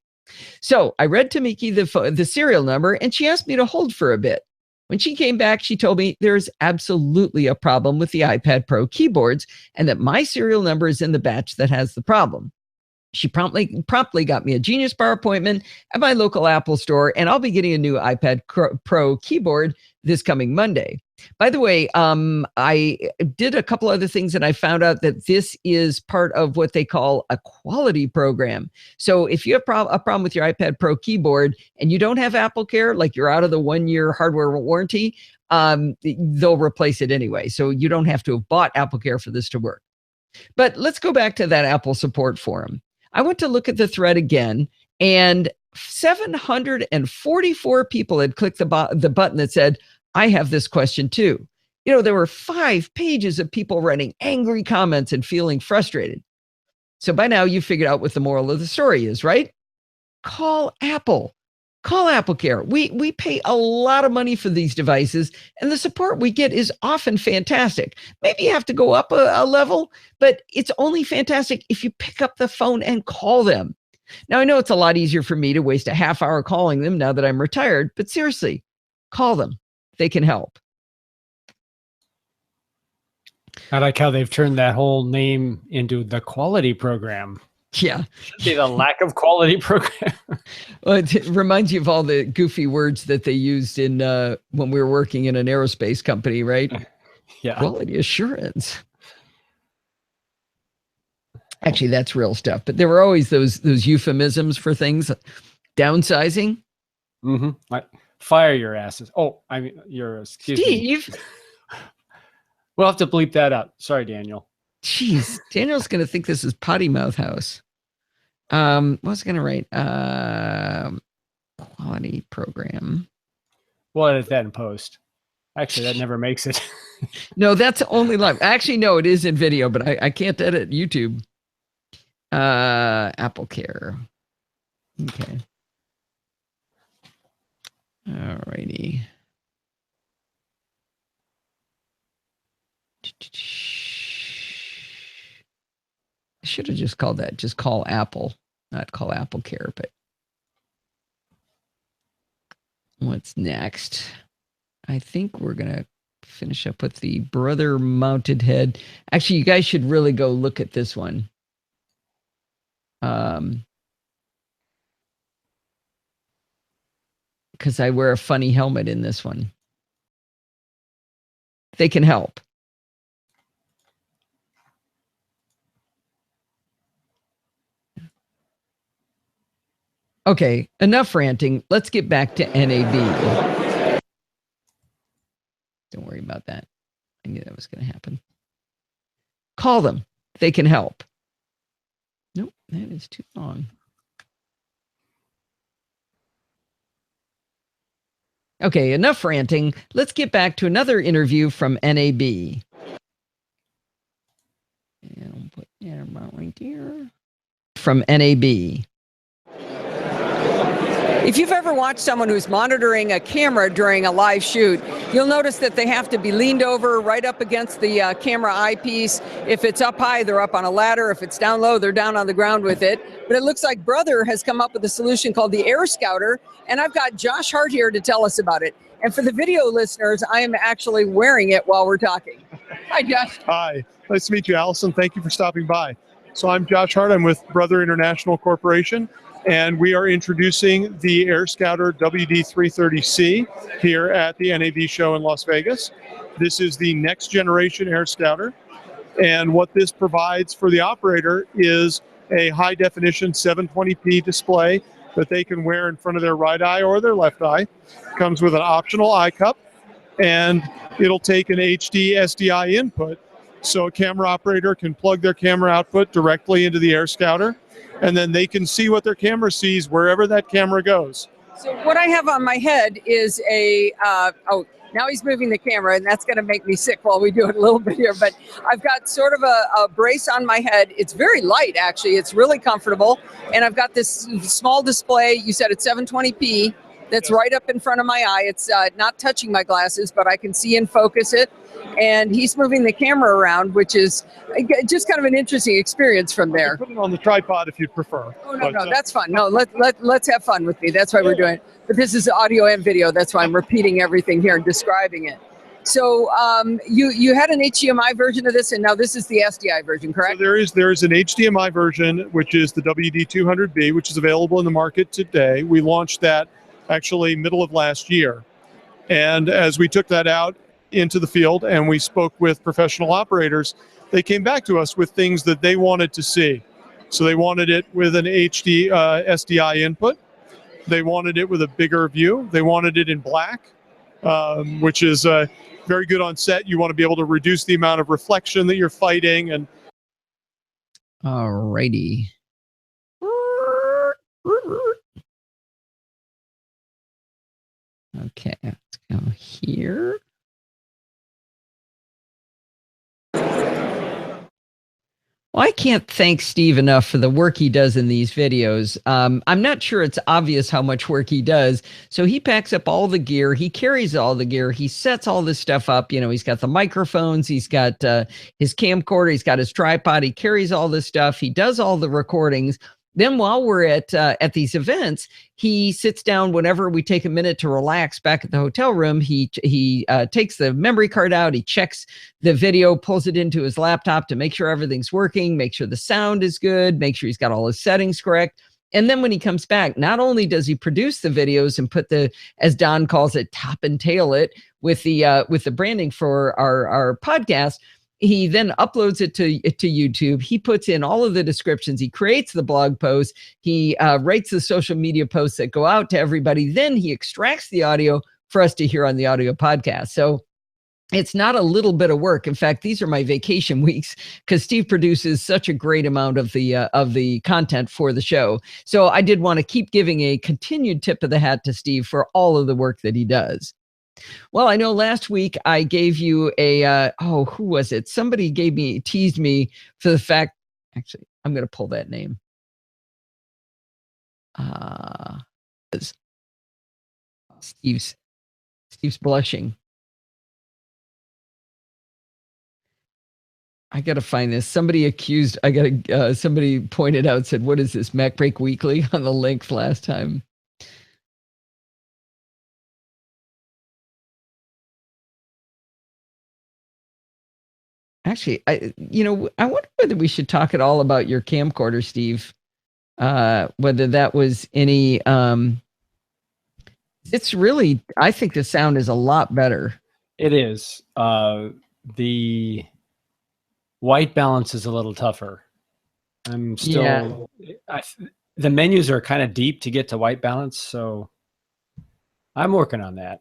So I read Tamiki the serial number and she asked me to hold for a bit. When she came back, she told me there's absolutely a problem with the iPad Pro keyboards and that my serial number is in the batch that has the problem. She promptly got me a Genius Bar appointment at my local Apple store, and I'll be getting a new iPad Pro keyboard this coming Monday. By the way, I did a couple other things and I found out that this is part of what they call a quality program. So if you have a problem with your iPad Pro keyboard and you don't have Apple Care, like you're out of the 1-year hardware warranty, they'll replace it anyway. So you don't have to have bought Apple Care for this to work. But let's go back to that Apple support forum. I went to look at the thread again, and 744 people had clicked the button that said, I have this question too. You know, there were 5 pages of people writing angry comments and feeling frustrated. So by now you figured out what the moral of the story is, right? Call Apple. Call Apple Care. We pay a lot of money for these devices, and the support we get is often fantastic. Maybe you have to go up a level, but it's only fantastic if you pick up the phone and call them. Now, I know it's a lot easier for me to waste a half hour calling them now that I'm retired, but seriously, call them. They can help. I like how they've turned that whole name into the quality program. Yeah. Should be the lack of quality program. Well, it reminds you of all the goofy words that they used in when we were working in an aerospace company, right? Yeah. Quality assurance. Actually, that's real stuff. But there were always those euphemisms for things. Downsizing. Mm-hmm. Like, fire your asses. Oh, I mean, excuse Steve. me. We'll have to bleep that out. Sorry, Daniel. Jeez, Daniel's going to think this is Potty Mouth House. What was I going to write? Quality program. We'll edit that in post. Actually, that never makes it. No, that's only live. Actually, no, it is in video, but I can't edit YouTube. Apple Care. Okay. All righty. I should have just called that. Just call Apple, not call Apple Care. But what's next? I think we're gonna finish up with the brother mounted head. Actually, you guys should really go look at this one. Because I wear a funny helmet in this one. They can help. Okay, enough ranting. Let's get back to NAB. Don't worry about that. I knew that was going to happen. Call them. They can help. Nope, that is too long. Okay, enough ranting. Let's get back to another interview from NAB. And I'll put that about right here. From NAB. If you've ever watched someone who's monitoring a camera during a live shoot, you'll notice that they have to be leaned over right up against the camera eyepiece. If it's up high, they're up on a ladder. If it's down low, they're down on the ground with it. But it looks like Brother has come up with a solution called the Air Scouter, and I've got Josh Hart here to tell us about it. And for the video listeners, I am actually wearing it while we're talking. Hi, Josh. Hi, nice to meet you, Allison. Thank you for stopping by. So I'm Josh Hart. I'm with Brother International Corporation, and we are introducing the Air Scouter WD330C here at the NAB show in Las Vegas. This is the next generation Air Scouter, and what this provides for the operator is a high definition 720p display that they can wear in front of their right eye or their left eye. Comes with an optional eye cup, and it'll take an HD SDI input, so a camera operator can plug their camera output directly into the Air Scouter, and then they can see what their camera sees wherever that camera goes. So what I have on my head is a, now he's moving the camera, and that's going to make me sick while we do it a little bit here, but I've got sort of a brace on my head. It's very light, actually. It's really comfortable, and I've got this small display. You said it's 720p. That's right up in front of my eye. It's not touching my glasses, but I can see and focus it. And he's moving the camera around, which is just kind of an interesting experience from there. Put it on the tripod if you'd prefer. Oh, no, that's fun. No, let's have fun with me. That's why we're doing it. But this is audio and video. That's why I'm repeating everything here and describing it. So you had an HDMI version of this, and now this is the SDI version, correct? So there is an HDMI version, which is the WD200B, which is available in the market today. We launched that actually middle of last year. And as we took that out into the field and we spoke with professional operators, they came back to us with things that they wanted to see. So they wanted it with an HD SDI input. They wanted it with a bigger view. They wanted it in black, which is very good on set. You want to be able to reduce the amount of reflection that you're fighting. And alrighty. Okay, let's go here. Well, I can't thank Steve enough for the work he does in these videos. I'm not sure it's obvious how much work he does. So he packs up all the gear. He carries all the gear. He sets all this stuff up. You know, he's got the microphones. He's got his camcorder. He's got his tripod. He carries all this stuff. He does all the recordings. Then while we're at these events, he sits down whenever we take a minute to relax back at the hotel room. He takes the memory card out. He checks the video, pulls it into his laptop to make sure everything's working, make sure the sound is good, make sure he's got all his settings correct. And then when he comes back, not only does he produce the videos and put the, as Don calls it, top and tail it with the branding for our podcast, he then uploads it to YouTube. He puts in all of the descriptions. He creates the blog posts. He writes the social media posts that go out to everybody. Then he extracts the audio for us to hear on the audio podcast. So it's not a little bit of work. In fact, these are my vacation weeks because Steve produces such a great amount of the content for the show. So I did want to keep giving a continued tip of the hat to Steve for all of the work that he does. Well, I know last week I gave you a, who was it? Somebody teased me for the fact, actually, I'm going to pull that name. Steve's blushing. I got to find this. Somebody somebody pointed out, said, what is this, Mac Break Weekly on the links last time? Actually, I wonder whether we should talk at all about your camcorder, Steve. Whether that was any, it's really, I think the sound is a lot better. It is. The white balance is a little tougher. I'm still, the menus are kind of deep to get to white balance, so I'm working on that.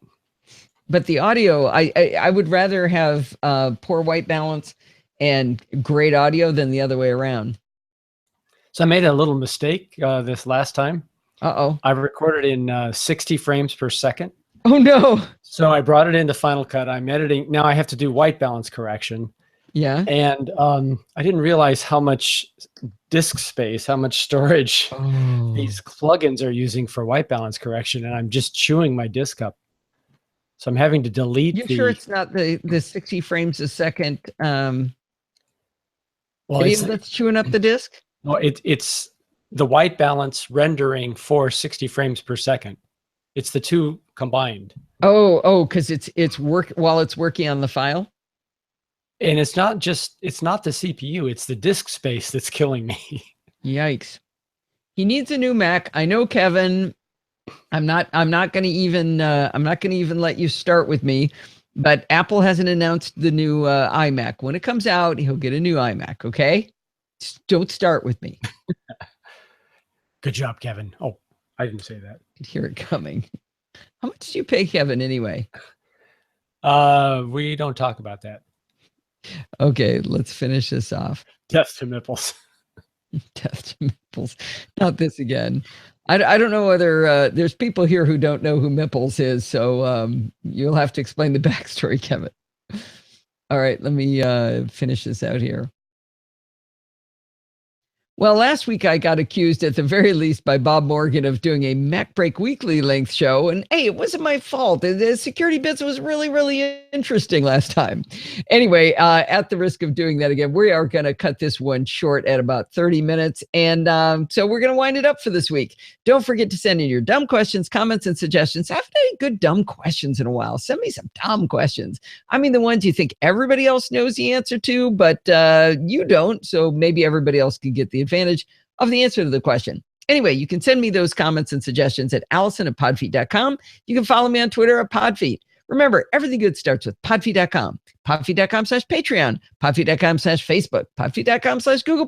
But the audio, I would rather have poor white balance and great audio than the other way around. So I made a little mistake this last time. Uh-oh. I recorded in 60 frames per second. Oh, no. So I brought it into Final Cut. I'm editing. Now I have to do white balance correction. Yeah. And I didn't realize how much disk space, how much storage these plugins are using for white balance correction. And I'm just chewing my disk up. So I'm having to delete sure it's not the 60 frames a second video that's chewing up the disk? No, it's the white balance rendering for 60 frames per second. It's the two combined. Oh, because it's while it's working on the file? And it's not the CPU, it's the disk space that's killing me. Yikes. He needs a new Mac. I know, Kevin. I'm not going to even let you start with me, but Apple hasn't announced the new iMac. When it comes out, he'll get a new iMac, okay? Don't start with me. Good job, Kevin. Oh, I didn't say that. I could hear it coming. How much do you pay Kevin anyway? We don't talk about that. Okay, let's finish this off. Death to Mipples. Death to Mipples. Not this again. I don't know whether there's people here who don't know who Mipples is, so you'll have to explain the backstory, Kevin. All right, let me finish this out here. Well, last week I got accused at the very least by Bob Morgan of doing a Mac Break Weekly length show. And hey, it wasn't my fault. The security bits was really, really interesting last time. Anyway, at the risk of doing that again, we are going to cut this one short at about 30 minutes. And so we're going to wind it up for this week. Don't forget to send in your dumb questions, comments, and suggestions. I haven't had any good dumb questions in a while. Send me some dumb questions. I mean, the ones you think everybody else knows the answer to, but you don't. So maybe everybody else can get the advantage of the answer to the question. Anyway, you can send me those comments and suggestions at allison@podfeet.com. You can follow me on Twitter at Podfeet. Remember, everything good starts with podfeet.com. Podfeet.com/Patreon. Podfeet.com/Facebook. Podfeet.com/Google+.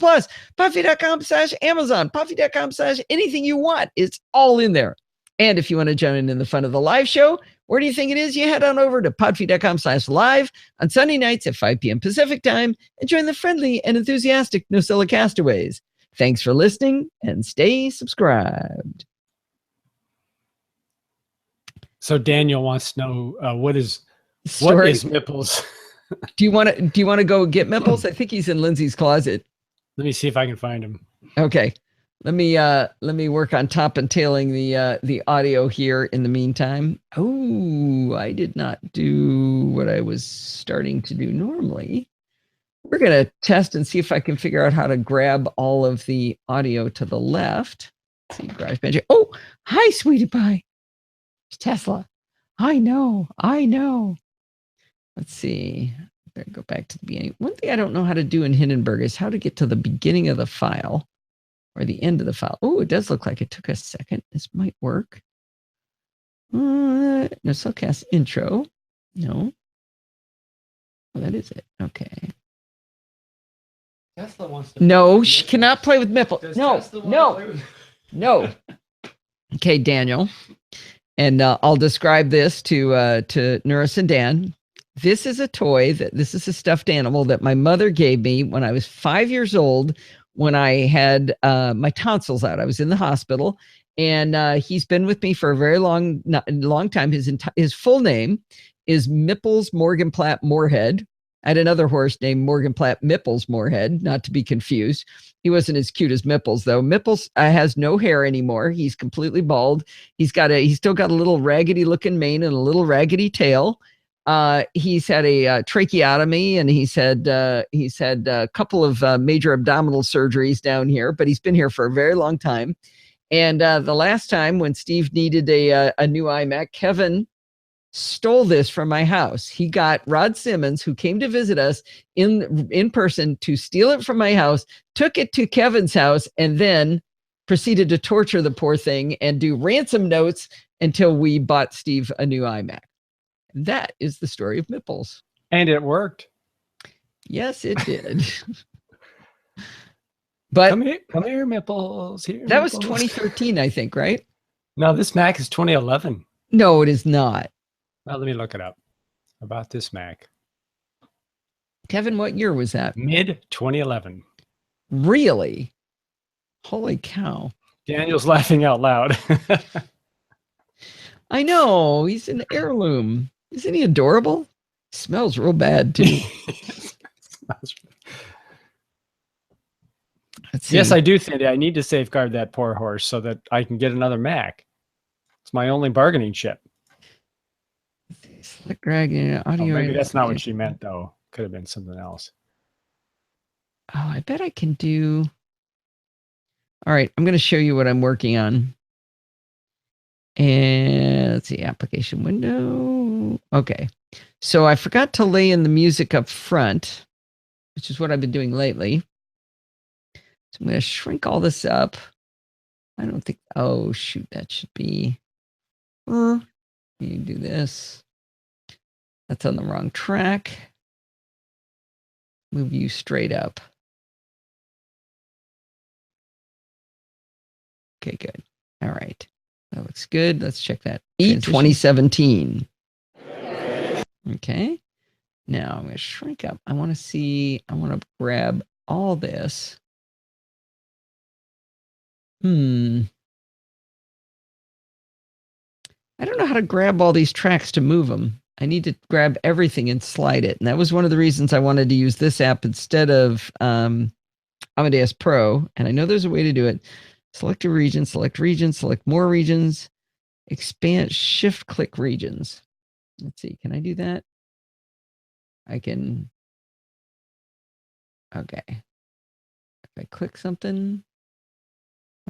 Podfeet.com/Amazon. Podfeet.com/anything you want. It's all in there. And if you want to join in the fun of the live show, where do you think it is? You head on over to podfeet.com/live on Sunday nights at 5 p.m. Pacific time and join the friendly and enthusiastic NosillaCast castaways. Thanks for listening and stay subscribed. So Daniel wants to know what is Mipples? Do you want to go get Mipples? I think he's in Lindsay's closet. Let me see if I can find him. Okay. Let me work on top and tailing the audio here in the meantime. Oh, I did not do what I was starting to do normally. We're going to test and see if I can figure out how to grab all of the audio to the left. Let's see, GarageBand. Oh, hi, sweetie pie. It's Tesla. I know. Let's see. Better go back to the beginning. One thing I don't know how to do in Hindenburg is how to get to the beginning of the file. Or the end of the file. Oh, it does look like it took a second. This might work. NosillaCast intro. No. Oh, that is it. Okay. Tesla wants to. No, she cannot play with Mipples. No. Okay, Daniel. And I'll describe this to Nuris and Dan. This is a toy this is a stuffed animal that my mother gave me when I was 5 years old. When I had my tonsils out. I was in the hospital, and he's been with me for a very long time. His full name is Mipples Morgenplatt Moorhead. I had another horse named Morgenplatt Mipples Moorhead, not to be confused. He wasn't as cute as Mipples, though. Mipples has no hair anymore. He's completely bald. He's still got a little raggedy looking mane and a little raggedy tail. He's had a tracheotomy, and he's had a couple of major abdominal surgeries down here, but he's been here for a very long time. And the last time when Steve needed a new iMac, Kevin stole this from my house. He got Rod Simmons, who came to visit us in person, to steal it from my house, took it to Kevin's house, and then proceeded to torture the poor thing and do ransom notes until we bought Steve a new iMac. That is the story of Mipples. And it worked. Yes, it did. But come here, Mipples. Here, that was Mipples. 2013, I think, right? No, this Mac is 2011. No, it is not. Well, let me look it up about this Mac. Kevin, what year was that? Mid 2011. Really? Holy cow. Daniel's laughing out loud. I know. He's an heirloom. Isn't he adorable? Smells real bad, too. Let's see. Yes, I do think I need to safeguard that poor horse so that I can get another Mac. It's my only bargaining chip. Select drag audio. Maybe that's not what she meant, though. Could have been something else. Oh, I bet I can do. All right, I'm going to show you what I'm working on. And let's see, application window. Okay, so I forgot to lay in the music up front, which is what I've been doing lately. So I'm going to shrink all this up. I don't think, oh shoot, that should be, you do this. That's on the wrong track. Move you straight up. Okay, good. All right. That looks good. Let's check that. E2017. Okay. Now I'm going to shrink up. I want to grab all this. I don't know how to grab all these tracks to move them. I need to grab everything and slide it. And that was one of the reasons I wanted to use this app instead of Amadeus Pro. And I know there's a way to do it. Select a region, select more regions, expand, shift click regions. Let's see, can I do that? I can. Okay. If I click something,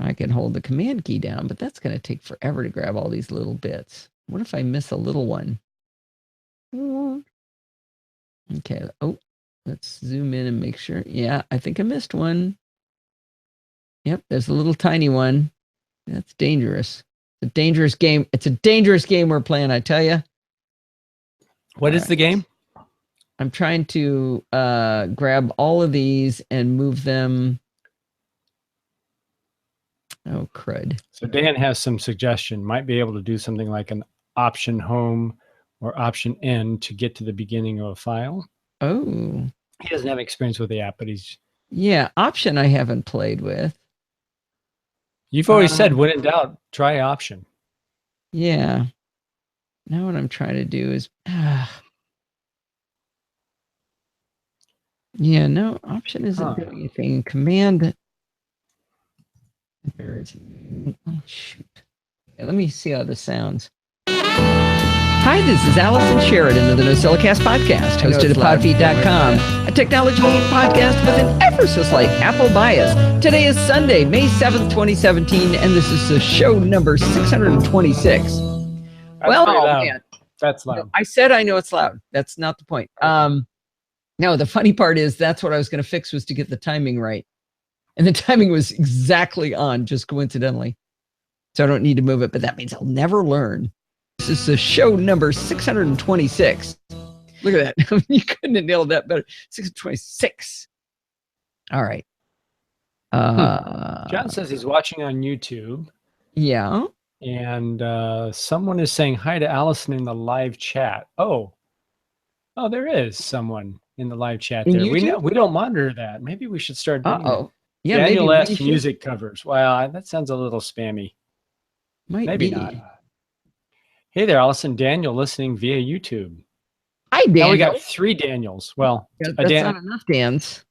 I can hold the command key down, but that's going to take forever to grab all these little bits. What if I miss a little one? Okay. Oh, let's zoom in and make sure. Yeah, I think I missed one. Yep, there's a little tiny one. That's dangerous. It's a dangerous game. It's a dangerous game we're playing, I tell you. What is the game? I'm trying to grab all of these and move them. Oh, crud. So Dan has some suggestion. Might be able to do something like an option home or option N to get to the beginning of a file. Oh. He doesn't have experience with the app, but he's... Yeah, option I haven't played with. You've always said, when in doubt, try option. Yeah. Now what I'm trying to do is... Yeah, no, option isn't doing anything. Command... Oh, shoot. Okay, let me see how this sounds. Hi, this is Allison Sheridan of the NosillaCast podcast, hosted at podfeed.com, a technology podcast with an ever so slight Apple bias. Today is Sunday, May 7th, 2017, and this is the show number 626. That's well, loud. man. That's loud. I said I know it's loud. That's not the point. No, the funny part is that's what I was going to fix was to get the timing right. And the timing was exactly on, just coincidentally. So I don't need to move it, but that means I'll never learn. This is the show number 626. Look at that. You couldn't have nailed that better. 626. All right. John says he's watching on YouTube. Yeah. And someone is saying hi to Allison in the live chat. Oh, there is someone in the live chat there. We don't monitor that. Maybe we should start doing that. Yeah, Daniel maybe asked music covers. Wow, that sounds a little spammy. Maybe not. Hey there, Allison. Daniel listening via YouTube. Hi, Daniel. Now we got 3 Daniels. Well, that's not enough Dans.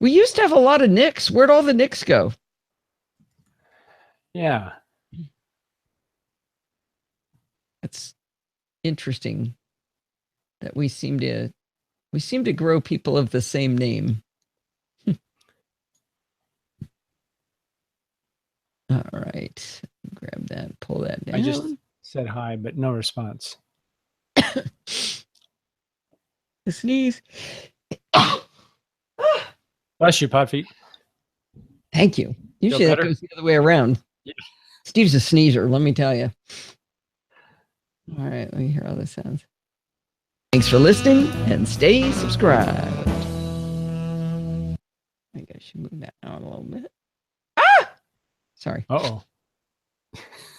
We used to have a lot of Nicks. Where'd all the Nicks go? Yeah. interesting that we seem to grow people of the same name. All right, grab that, pull that down. I just said hi, but no response. A sneeze. Bless you, Podfeet. Thank you. Usually that better? goes the other way around. Yeah. Steve's a sneezer, let me tell you. All right, let me hear how this sounds. Thanks for listening and stay subscribed. I think I should move that out a little bit. Ah! Sorry. Uh-oh.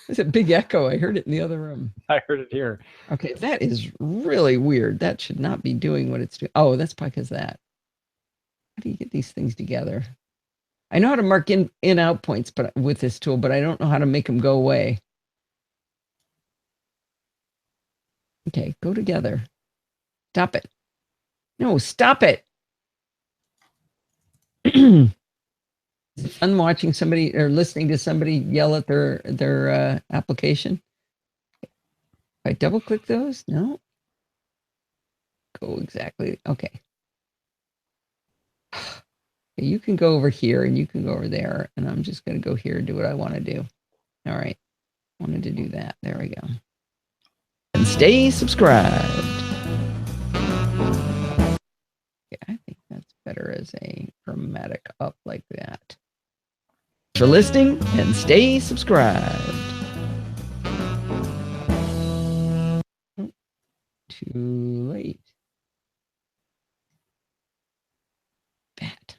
There's a big echo. I heard it in the other room. I heard it here. Okay, that is really weird. That should not be doing what it's doing. Oh, that's probably because of that. How do you get these things together? I know how to mark in out points but with this tool, but I don't know how to make them go away. Okay, go together. Stop it. No, stop it. Is it fun watching somebody or listening to somebody yell at their application? If I double click those, no. Go exactly. Okay. You can go over here and you can go over there, and I'm just going to go here and do what I want to do. All right. Wanted to do that. There we go. And stay subscribed. Yeah, I think that's better as a dramatic up like that. Thanks for listening and stay subscribed. Oh, too late. That.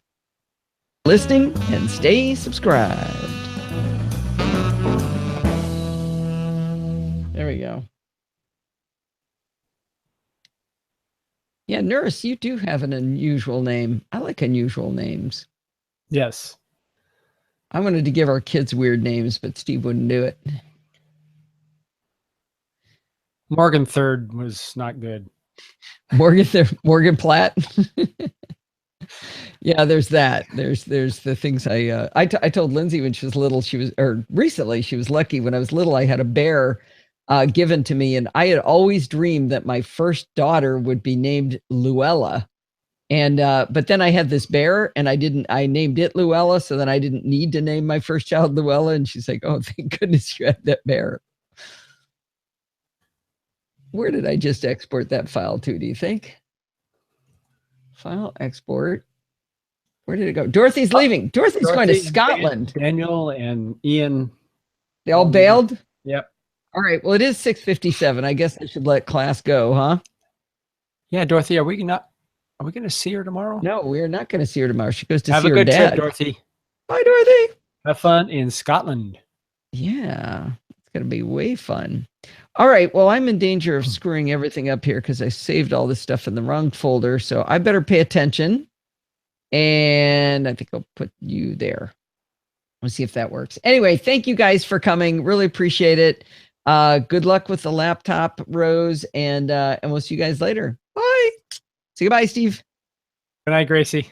Listening and stay subscribed. There we go. Yeah, Nurse, you do have an unusual name. I like unusual names. Yes. I wanted to give our kids weird names, but Steve wouldn't do it. Morgan Third was not good. Morgan Platt. Yeah, there's that. There's the things I told Lindsay when she was little, recently she was lucky. When I was little, I had a bear given to me, and I had always dreamed that my first daughter would be named Luella. And but then I had this bear, and I named it Luella, so then I didn't need to name my first child Luella. And she's like, "Oh, thank goodness you had that bear." Where did I just export that file to, do you think? File export. Where did it go? Dorothy's leaving. Dorothy's going to Scotland. Daniel and Ian. They all bailed? Yep. All right. Well, it is 6:57. I guess I should let class go, huh? Yeah, Dorothy, are we going to see her tomorrow? No, we're not going to see her tomorrow. She goes to Have see a her good dad. trip, Dorothy. Bye, Dorothy. Have fun in Scotland. Yeah, it's going to be way fun. All right. Well, I'm in danger of screwing everything up here because I saved all this stuff in the wrong folder. So I better pay attention. And I think I'll put you there. Let's see if that works. Anyway, thank you guys for coming. Really appreciate it. Good luck with the laptop, Rose, and we'll see you guys later. Bye. Say goodbye, Steve. Good night, Gracie.